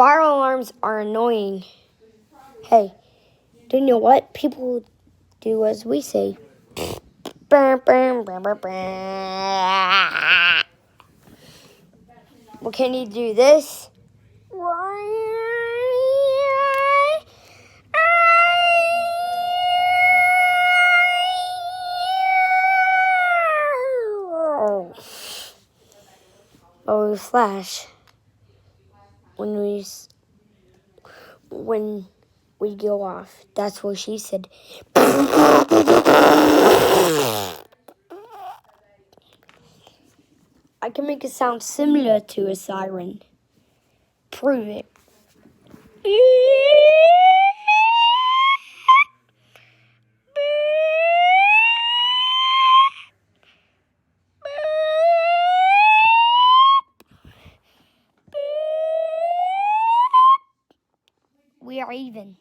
Fire alarms are annoying. Hey, do you know what? People do as we say. Well, can you do this? Oh, we flash when we go off. That's what she said. I can make it sound similar to a siren. Prove it. We are even.